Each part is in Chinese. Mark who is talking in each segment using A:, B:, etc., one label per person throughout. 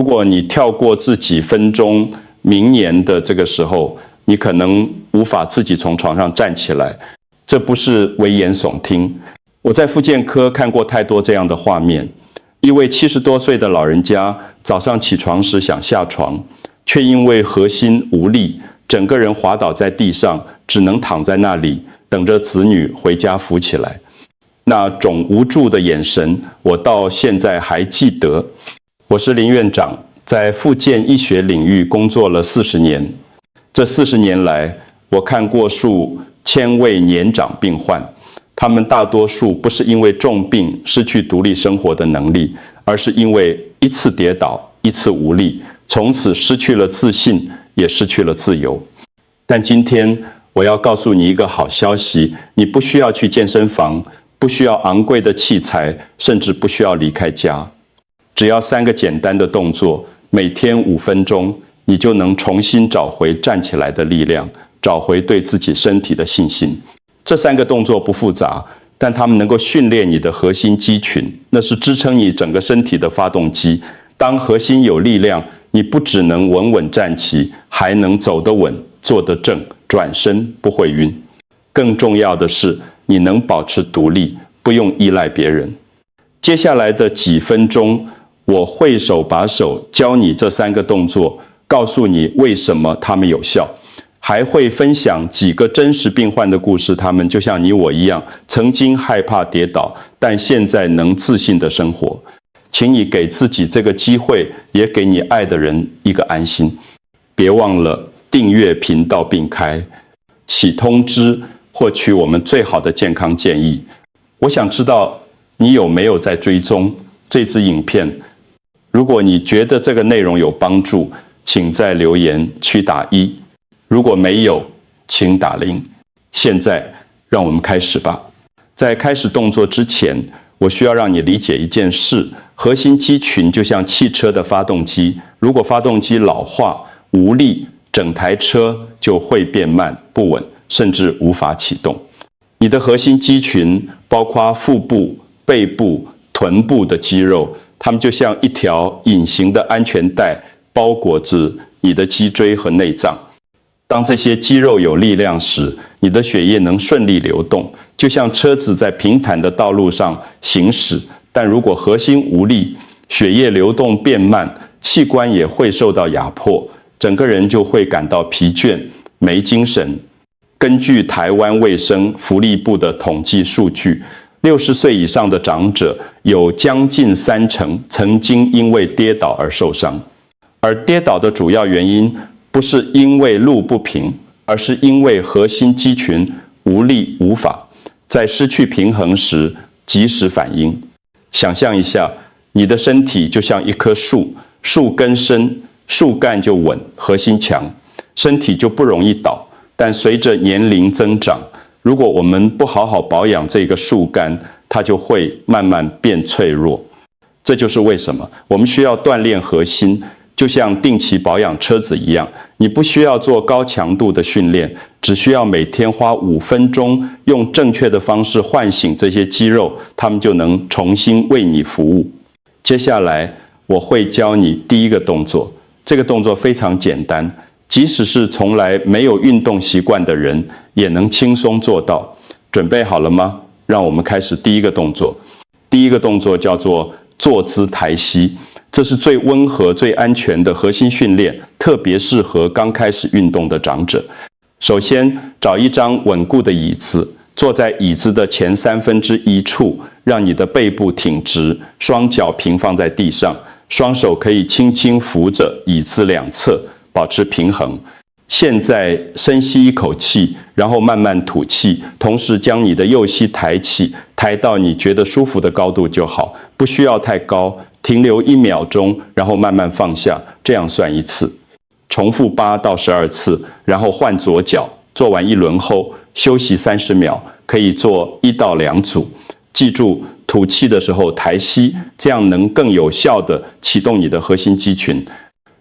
A: 如果你跳过自己分钟明年的这个时候，你可能无法自己从床上站起来，这不是危言耸听。我在复健科看过太多这样的画面，一位70多岁的老人家早上起床时想下床，却因为核心无力，整个人滑倒在地上，只能躺在那里，等着子女回家扶起来。那种无助的眼神，我到现在还记得。我是林院长，在复健医学领域工作了40年。这40年来，我看过数千位年长病患，他们大多数不是因为重病失去独立生活的能力，而是因为一次跌倒，一次无力，从此失去了自信，也失去了自由。但今天我要告诉你一个好消息，你不需要去健身房，不需要昂贵的器材，甚至不需要离开家，只要3个简单的动作，每天5分钟，你就能重新找回站起来的力量，找回对自己身体的信心。这3个动作不复杂，但它们能够训练你的核心肌群，那是支撑你整个身体的发动机。当核心有力量，你不只能稳稳站起，还能走得稳，坐得正，转身不会晕。更重要的是，你能保持独立，不用依赖别人。接下来的几分钟，我会手把手教你这3个动作，告诉你为什么它们有效，还会分享几个真实病患的故事，他们就像你我一样，曾经害怕跌倒，但现在能自信的生活。请你给自己这个机会，也给你爱的人一个安心。别忘了订阅频道并开启通知，获取我们最好的健康建议。我想知道你有没有在追踪这支影片。如果你觉得这个内容有帮助，请在留言区打1，如果没有，请打0。现在让我们开始吧。在开始动作之前，我需要让你理解一件事，核心肌群就像汽车的发动机，如果发动机老化、无力，整台车就会变慢、不稳，甚至无法启动。你的核心肌群包括腹部、背部、臀部的肌肉，它们就像一条隐形的安全带，包裹着你的脊椎和内脏。当这些肌肉有力量时，你的血液能顺利流动，就像车子在平坦的道路上行驶。但如果核心无力，血液流动变慢，器官也会受到压迫，整个人就会感到疲倦、没精神。根据台湾卫生福利部的统计数据，60岁以上的长者有将近30%曾经因为跌倒而受伤。而跌倒的主要原因不是因为路不平，而是因为核心肌群无力无法在失去平衡时及时反应。想象一下，你的身体就像一棵树，树根深，树干就稳，核心强，身体就不容易倒。但随着年龄增长，如果我们不好好保养这个树干，它就会慢慢变脆弱。这就是为什么我们需要锻炼核心，就像定期保养车子一样，你不需要做高强度的训练，只需要每天花5分钟，用正确的方式唤醒这些肌肉，它们就能重新为你服务。接下来我会教你第1个动作，这个动作非常简单，即使是从来没有运动习惯的人也能轻松做到。准备好了吗？让我们开始第1个动作。第1个动作叫做坐姿抬膝，这是最温和、最安全的核心训练，特别适合刚开始运动的长者。首先，找一张稳固的椅子，坐在椅子的前1/3处，让你的背部挺直，双脚平放在地上，双手可以轻轻扶着椅子2侧，保持平衡。现在深吸一口气，然后慢慢吐气，同时将你的右膝抬起，抬到你觉得舒服的高度就好，不需要太高，停留1秒钟，然后慢慢放下，这样算1次。重复8到12次，然后换左脚，做完1轮后休息30秒，可以做1到2组。记住，吐气的时候抬膝，这样能更有效地启动你的核心肌群。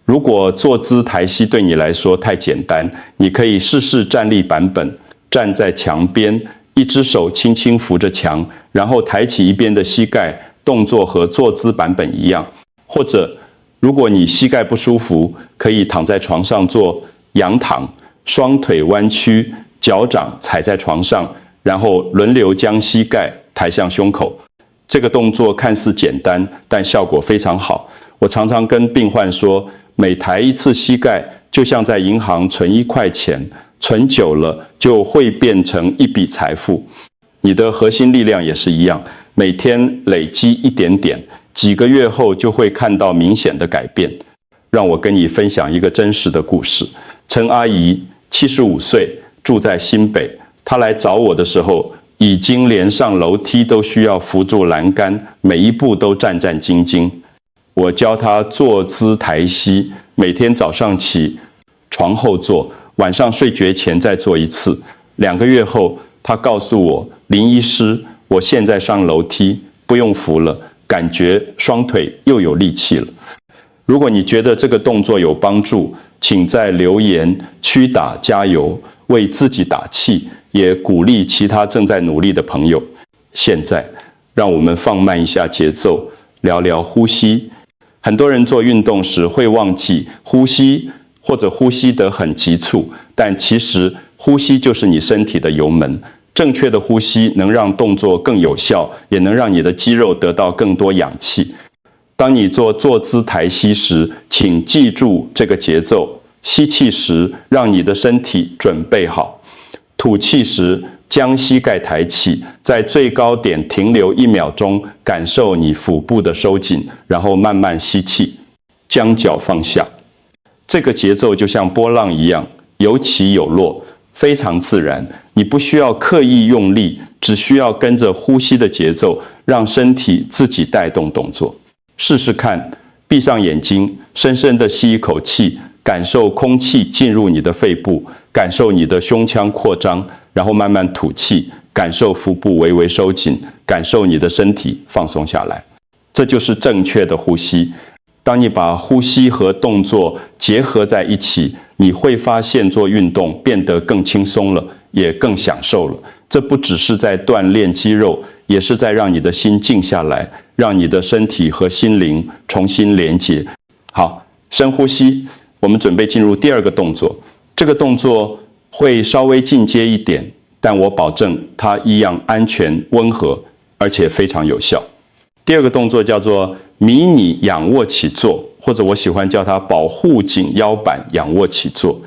A: 如果坐姿抬膝对你来说太简单，你可以试试站立版本，站在墙边，一只手轻轻扶着墙，然后抬起一边的膝盖，动作和坐姿版本一样。或者如果你膝盖不舒服，可以躺在床上做仰躺，双腿弯曲，脚掌踩在床上，然后轮流将膝盖抬向胸口。这个动作看似简单，但效果非常好。我常常跟病患说，每抬一次膝盖，就像在银行存1块钱，存久了就会变成一笔财富。你的核心力量也是一样，每天累积一点点，几个月后就会看到明显的改变。让我跟你分享一个真实的故事。陈阿姨75岁，住在新北。她来找我的时候，已经连上楼梯都需要扶住栏杆，每一步都战战兢兢。我教她坐姿抬膝，每天早上起床后做，晚上睡觉前再做一次。2个月后，她告诉我，林医师，我现在上楼梯不用扶了，感觉双腿又有力气了。如果你觉得这个动作有帮助，请在留言区打加油，为自己打气，也鼓励其他正在努力的朋友。现在，让我们放慢一下节奏，聊聊呼吸。很多人做运动时会忘记呼吸，或者呼吸得很急促，但其实呼吸就是你身体的油门。正确的呼吸能让动作更有效，也能让你的肌肉得到更多氧气。当你做坐姿抬膝时，请记住这个节奏。吸气时，让你的身体准备好；吐气时，将膝盖抬起，在最高点停留1秒钟，感受你腹部的收紧，然后慢慢吸气，将脚放下。这个节奏就像波浪一样，有起有落，非常自然。你不需要刻意用力，只需要跟着呼吸的节奏，让身体自己带动动作。试试看，闭上眼睛，深深地吸一口气，感受空气进入你的肺部，感受你的胸腔扩张，然后慢慢吐气，感受腹部微微收紧，感受你的身体放松下来。这就是正确的呼吸。当你把呼吸和动作结合在一起，你会发现做运动变得更轻松了，也更享受了。这不只是在锻炼肌肉，也是在让你的心静下来，让你的身体和心灵重新连结。好，深呼吸，我们准备进入第2个动作。这个动作会稍微进阶一点，但我保证它一样安全、温和，而且非常有效。第2个动作叫做迷你仰卧起坐，或者我喜欢叫它保护颈腰板仰卧起坐。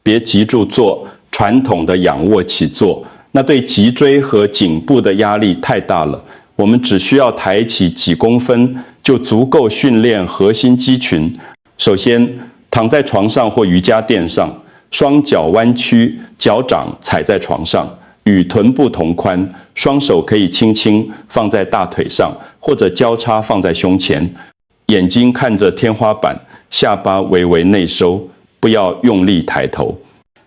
A: 别急住做传统的仰卧起坐，那对脊椎和颈部的压力太大了。我们只需要抬起几公分，就足够训练核心肌群。首先，躺在床上或瑜伽垫上，双脚弯曲，脚掌踩在床上，与臀部同宽，双手可以轻轻放在大腿上，或者交叉放在胸前，眼睛看着天花板，下巴微微内收，不要用力抬头。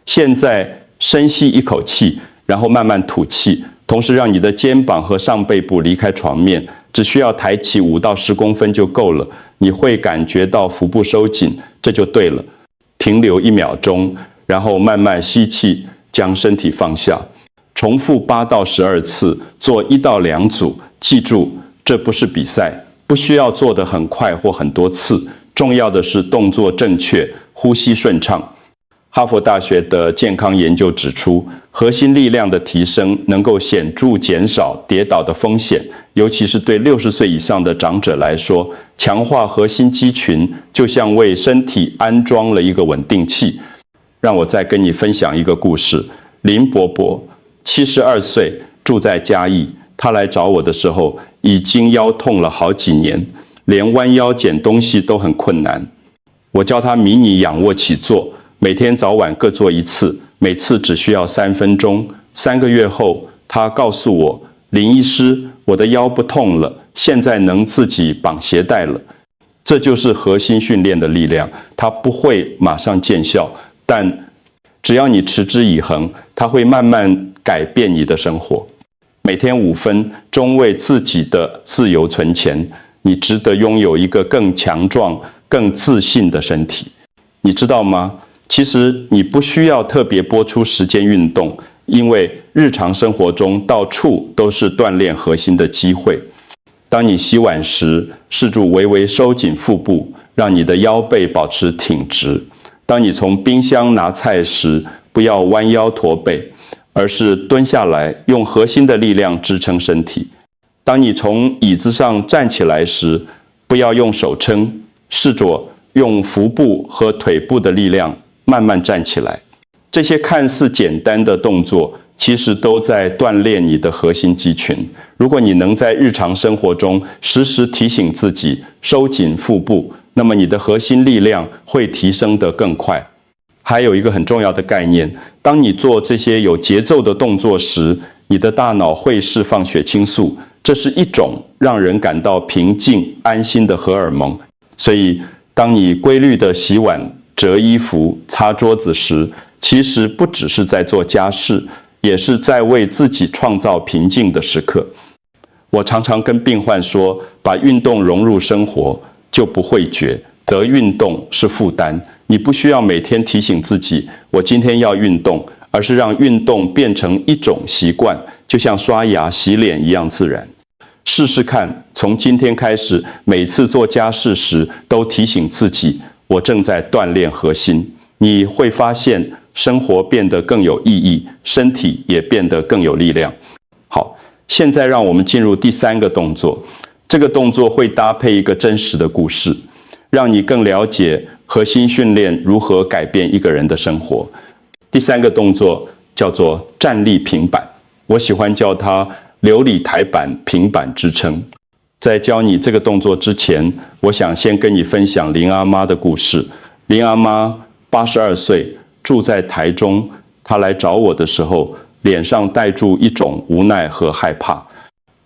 A: 现在深吸一口气，然后慢慢吐气，同时让你的肩膀和上背部离开床面，只需要抬起5到10公分就够了。你会感觉到腹部收紧，这就对了。停留1秒钟，然后慢慢吸气，将身体放下。重复8到12次，做1到2组。记住，这不是比赛，不需要做得很快或很多次。重要的是动作正确，呼吸顺畅。哈佛大学的健康研究指出，核心力量的提升能够显著减少跌倒的风险，尤其是对60岁以上的长者来说，强化核心肌群就像为身体安装了一个稳定器。让我再跟你分享一个故事。林伯伯72岁，住在嘉义。他来找我的时候，已经腰痛了好几年，连弯腰捡东西都很困难。我教他迷你仰卧起坐，每天早晚各做1次，每次只需要3分钟。3个月后，他告诉我，林医师，我的腰不痛了，现在能自己绑鞋带了。这就是核心训练的力量，它不会马上见效，但只要你持之以恒，它会慢慢改变你的生活。每天5分钟为自己的自由存钱，你值得拥有一个更强壮、更自信的身体。你知道吗？其实你不需要特别拨出时间运动，因为日常生活中到处都是锻炼核心的机会。当你洗碗时，试着微微收紧腹部，让你的腰背保持挺直。当你从冰箱拿菜时，不要弯腰驼背，而是蹲下来，用核心的力量支撑身体。当你从椅子上站起来时，不要用手撑，试着用腹部和腿部的力量慢慢站起来。这些看似简单的动作，其实都在锻炼你的核心肌群。如果你能在日常生活中时时提醒自己收紧腹部，那么你的核心力量会提升得更快。还有一个很重要的概念，当你做这些有节奏的动作时，你的大脑会释放血清素，这是一种让人感到平静、安心的荷尔蒙。所以，当你规律地洗碗、折衣服、擦桌子时，其实不只是在做家事，也是在为自己创造平静的时刻。我常常跟病患说，把运动融入生活，就不会觉得运动是负担。你不需要每天提醒自己，我今天要运动，而是让运动变成一种习惯，就像刷牙、洗脸一样自然。试试看，从今天开始，每次做家事时都提醒自己，我正在锻炼核心。你会发现生活变得更有意义，身体也变得更有力量。好，现在让我们进入第三个动作。这个动作会搭配一个真实的故事，让你更了解核心训练如何改变一个人的生活。第三个动作叫做站立平板，我喜欢叫它流理台板平板支撑。在教你这个动作之前，我想先跟你分享林阿妈的故事。林阿妈82岁，住在台中。她来找我的时候，脸上带住一种无奈和害怕。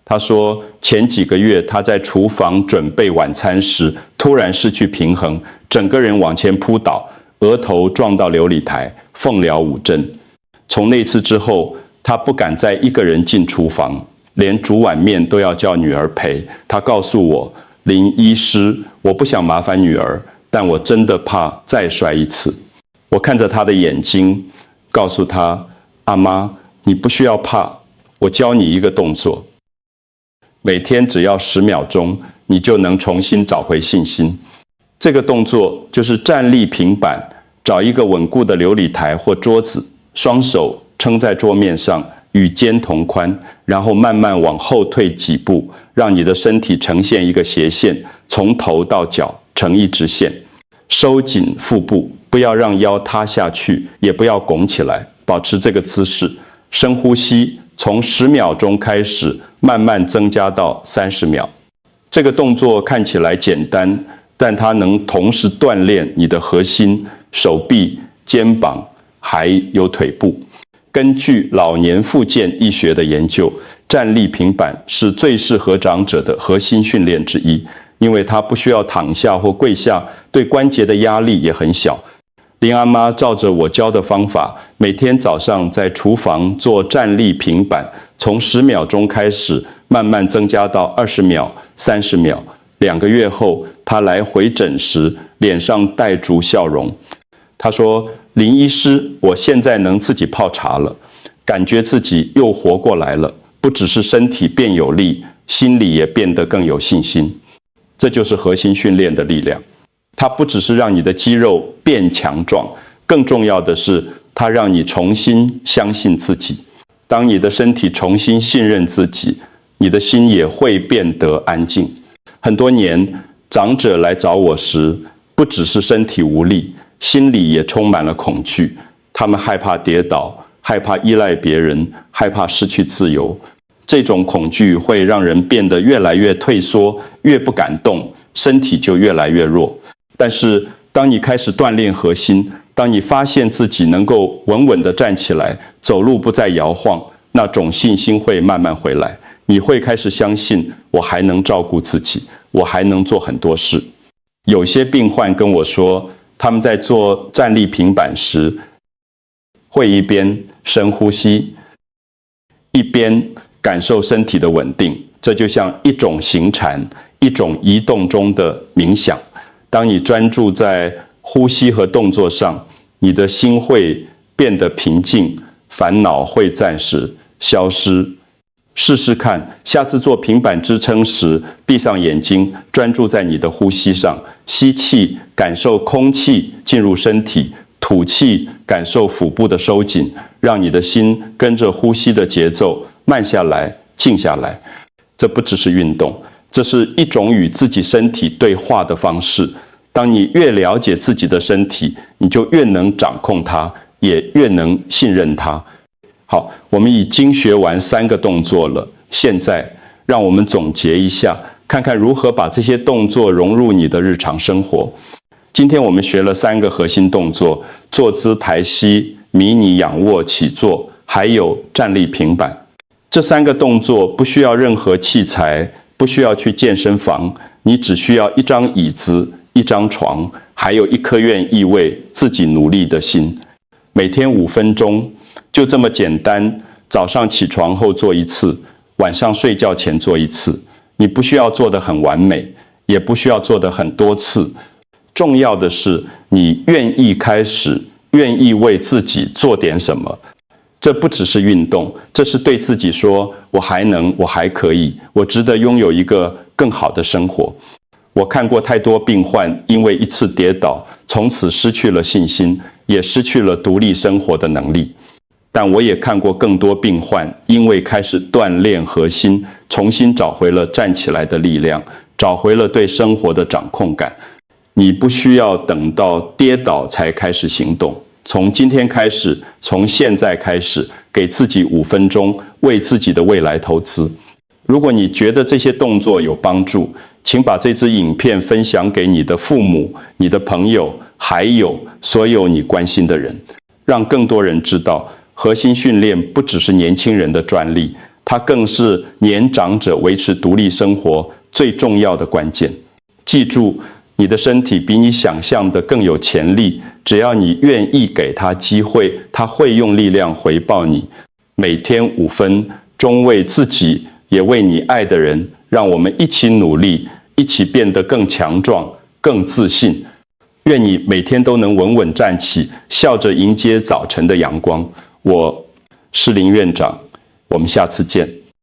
A: 她说，前几个月她在厨房准备晚餐时，突然失去平衡，整个人往前扑倒，额头撞到流理台，缝了5针。从那次之后，她不敢再一个人进厨房，连煮碗面都要叫女儿陪。她告诉我，林医师，我不想麻烦女儿，但我真的怕再摔一次。我看着她的眼睛，告诉她，阿妈，你不需要怕，我教你一个动作。每天只要10秒钟，你就能重新找回信心。这个动作就是站立平板，找一个稳固的流理台或桌子，双手撑在桌面上，与肩同宽，然后慢慢往后退几步，让你的身体呈现一个斜线，从头到脚成一直线。收紧腹部，不要让腰塌下去，也不要拱起来，保持这个姿势。深呼吸，从10秒钟开始，慢慢增加到30秒。这个动作看起来简单，但它能同时锻炼你的核心、手臂、肩膀，还有腿部。根据老年复健医学的研究，站立平板是最适合长者的核心训练之一，因为它不需要躺下或跪下，对关节的压力也很小。林阿妈照着我教的方法，每天早上在厨房做站立平板，从10秒钟开始，慢慢增加到20秒、30秒。2个月后，她来回诊时，脸上带着笑容。她说，林医师，我现在能自己泡茶了，感觉自己又活过来了，不只是身体变有力，心里也变得更有信心。这就是核心训练的力量。它不只是让你的肌肉变强壮，更重要的是，它让你重新相信自己。当你的身体重新信任自己，你的心也会变得安静。很多年，长者来找我时，不只是身体无力，心里也充满了恐惧。他们害怕跌倒，害怕依赖别人，害怕失去自由。这种恐惧会让人变得越来越退缩，越不敢动，身体就越来越弱。但是，当你开始锻炼核心，当你发现自己能够稳稳地站起来，走路不再摇晃，那种信心会慢慢回来。你会开始相信，我还能照顾自己，我还能做很多事。有些病患跟我说，他们在做站立平板时，会一边深呼吸，一边感受身体的稳定。这就像一种行禅，一种移动中的冥想。当你专注在呼吸和动作上，你的心会变得平静，烦恼会暂时消失。试试看，下次做平板支撑时，闭上眼睛，专注在你的呼吸上，吸气，感受空气进入身体，吐气，感受腹部的收紧，让你的心跟着呼吸的节奏慢下来，静下来。这不只是运动，这是一种与自己身体对话的方式。当你越了解自己的身体，你就越能掌控它，也越能信任它。好，我们已经学完3个动作了，现在让我们总结一下，看看如何把这些动作融入你的日常生活。今天我们学了3个核心动作：坐姿抬膝、迷你仰卧起坐，还有站立平板。这3个动作不需要任何器材，不需要去健身房，你只需要一张椅子、一张床，还有一颗愿意为自己努力的心。每天5分钟，就这么简单。早上起床后做一次，晚上睡觉前做一次。你不需要做得很完美，也不需要做得很多次。重要的是，你愿意开始，愿意为自己做点什么。这不只是运动，这是对自己说，我还能，我还可以，我值得拥有一个更好的生活。我看过太多病患因为一次跌倒，从此失去了信心，也失去了独立生活的能力。但我也看过更多病患因为开始锻炼核心，重新找回了站起来的力量，找回了对生活的掌控感。你不需要等到跌倒才开始行动，从今天开始，从现在开始，给自己5分钟，为自己的未来投资。如果你觉得这些动作有帮助，请把这支影片分享给你的父母、你的朋友，还有所有你关心的人，让更多人知道，核心训练不只是年轻人的专利，它更是年长者维持独立生活最重要的关键。记住，你的身体比你想象的更有潜力，只要你愿意给它机会，它会用力量回报你。每天5分钟，为自己，也为你爱的人，让我们一起努力，一起变得更强壮、更自信。愿你每天都能稳稳站起，笑着迎接早晨的阳光。我是林院长，我们下次见。